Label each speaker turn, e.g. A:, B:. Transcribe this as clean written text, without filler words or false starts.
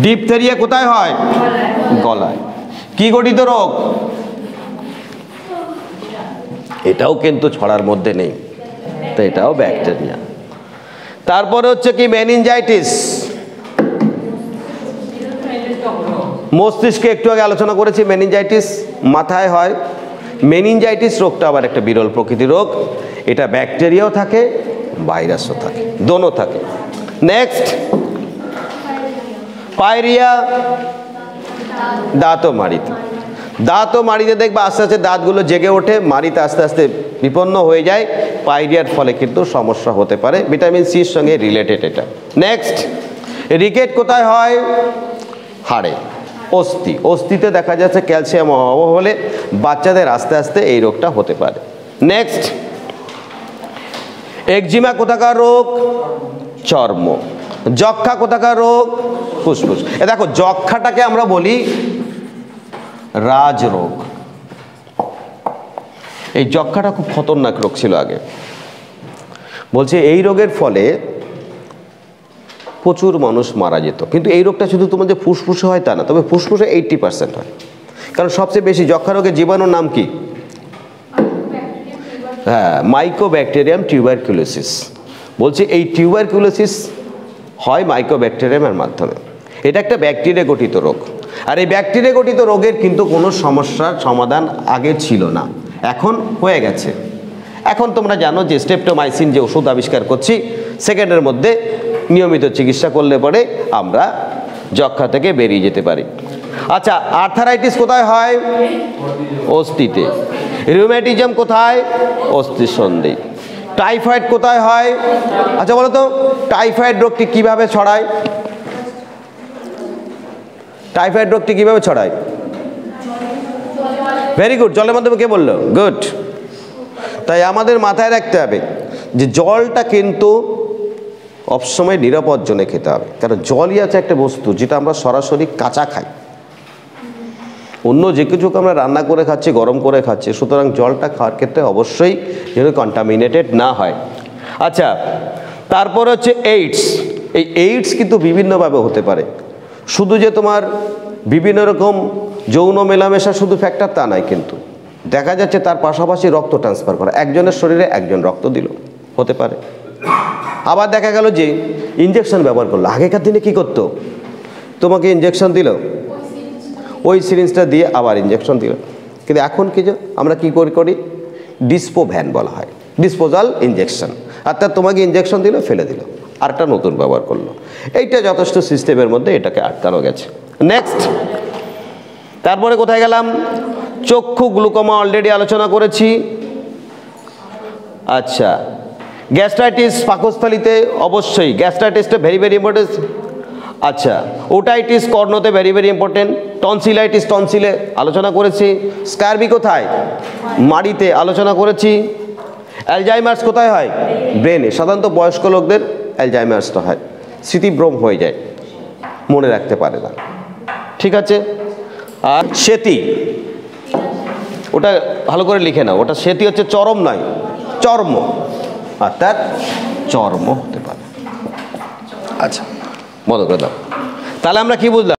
A: Diphtheria কোথায় হয়? গলায়। কি গঠিত রোগ? এটাও কিন্তু ছড়ার মধ্যে নেই, তো এটাও ব্যাকটেরিয়া। তারপরে হচ্ছে কি মেনিনজাইটিস, মস্তিষ্কে একটু আগে আলোচনা করেছি। মেনিনজাইটিস মাথায় হয়। মেনিনজাইটিস রোগটা আবার একটা বিরল প্রকৃতির রোগ, এটা ব্যাকটেরিয়াও থাকে ভাইরাসও থাকে, দোনো থাকে। নেক্সট পায়রিয়া, দাঁত ও মাড়িতে। দাঁত ও মাড়িতে দেখবে আস্তে আস্তে দাঁতগুলো জেগে ওঠে, মাড়িতে আস্তে আস্তে বিপন্ন হয়ে যায়। পায়রিয়ার ফলে কিন্তু সমস্যা হতে পারে, ভিটামিন সির সঙ্গে রিলেটেড এটা। নেক্সট রিকেট কোথায় হয়? হাড়ে, অস্থি। অস্থিতে দেখা যাচ্ছে ক্যালসিয়াম অভাব হলে বাচ্চাদের আস্তে আস্তে এই রোগটা হতে পারে। নেক্সট একজিমা কোথাকার রোগ? চর্ম। যক্ষা কোথাকার রোগ? ফুসফুস। দেখো যক্ষাটাকে আমরা বলি রাজরোগ। এই যক্ষাটা খুব খতরনাক রোগ ছিল আগে। বলছে এই রোগের ফলে প্রচুর মানুষ মারা যেত। কিন্তু এই রোগটা শুধু তোমাদের ফুসফুসে হয় তা না, তবে ফুসফুসে 80% হয়। কারণ সবচেয়ে বেশি যক্ষা রোগের জীবাণুর নাম কি? হ্যাঁ, মাইকোব্যাকটেরিয়াম টিউবারকুলোসিস। বলছে এই টিউবারকুলোসিস হয় মাইকোব্যাকটেরিয়ামের মাধ্যমে। এটা একটা ব্যাকটেরিয়া গঠিত রোগ। আর এই ব্যাকটেরিয়া গঠিত রোগের কিন্তু কোনো সমস্যার সমাধান আগে ছিল না, এখন হয়ে গেছে। এখন তোমরা জানো যে স্ট্রেপ্টোমাইসিন যে ওষুধ আবিষ্কার করছি, সেকেন্ডের মধ্যে নিয়মিত চিকিৎসা করলে পরে আমরা যক্ষা থেকে বেরিয়ে যেতে পারি। আচ্ছা, আর্থারাইটিস কোথায় হয়? অস্থিতে। রিউম্যাটিজম কোথায়? অস্থি সন্ধি। টাইফয়েড কোথায় হয়? আচ্ছা বলো তো, টাইফয়েড রোগটি কিভাবে ছড়ায়? টাইফয়েড রোগটি কিভাবে ছড়ায়? ভেরি গুড, জলের মাধ্যমে। কে বললো? গুড। তাই আমাদের মাথায় রাখতে হবে যে জলটা কিন্তু সবসময় নিরাপদ জলে খেতে হবে। কারণ জলই আছে একটা বস্তু যেটা আমরা সরাসরি কাঁচা খাই, অন্য যে কিছুকে আমরা রান্না করে খাচ্ছি, গরম করে খাচ্ছি। সুতরাং জলটা খাওয়ার ক্ষেত্রে অবশ্যই যেন কন্টামিনেটেড না হয়। আচ্ছা, তারপর হচ্ছে এইডস। এই এইডস কিন্তু বিভিন্নভাবে হতে পারে। শুধু যে তোমার বিভিন্ন রকম যৌন মেলামেশা শুধু ফ্যাক্টর তা নয়, কিন্তু দেখা যাচ্ছে তার পাশাপাশি রক্ত ট্রান্সফার করা, একজনের শরীরে একজন রক্ত দিল, হতে পারে। আবার দেখা গেল যে ইঞ্জেকশন ব্যবহার করলো। আগেকার দিনে কি করতো? তোমাকে ইঞ্জেকশন দিল, ওই সিরিঞ্জটা দিয়ে আবার ইঞ্জেকশন দিল। কিন্তু এখন কি যে আমরা কী করি? ডিসপো ভ্যান বলা হয়, ডিসপোজাল ইঞ্জেকশন। অর্থাৎ তোমাকে ইঞ্জেকশন দিল, ফেলে দিল, আরটা নতুন ব্যবহার করলো। এইটা যথেষ্ট সিস্টেমের মধ্যে এটাকে আটকানো গেছে। নেক্সট, তারপরে কোথায় গেলাম? চক্ষু গ্লুকোমা অলরেডি আলোচনা করেছি। আচ্ছা, গ্যাস্ট্রাইটিস পাকস্থলিতে অবশ্যই, গ্যাস্ট্রাইটিসটা ভেরি ভেরি ইম্পর্টেন্ট। আচ্ছা, ওটাইটিস কর্ণতে ভেরি ভেরি ইম্পর্টেন্ট। টনসিলাইটিস টনসিলে আলোচনা করেছি। স্কারবি কোথায়? মাড়িতে আলোচনা করেছি। অ্যালজাইমার্স কোথায় হয়? ব্রেনে। সাধারণত বয়স্ক লোকদের অ্যালজাইমার্সটা হয়, স্মৃতিভ্রম হয়ে যায়, মনে রাখতে পারে না। ঠিক আছে। আর সেতি, ওটা ভালো করে লিখে নাও, ওটা সেতি হচ্ছে চরম নয়, চর্ম, অর্থাৎ চর্ম হতে পারে। আচ্ছা, বন্ধ করে দাও। তাহলে আমরা কি বুঝলাম?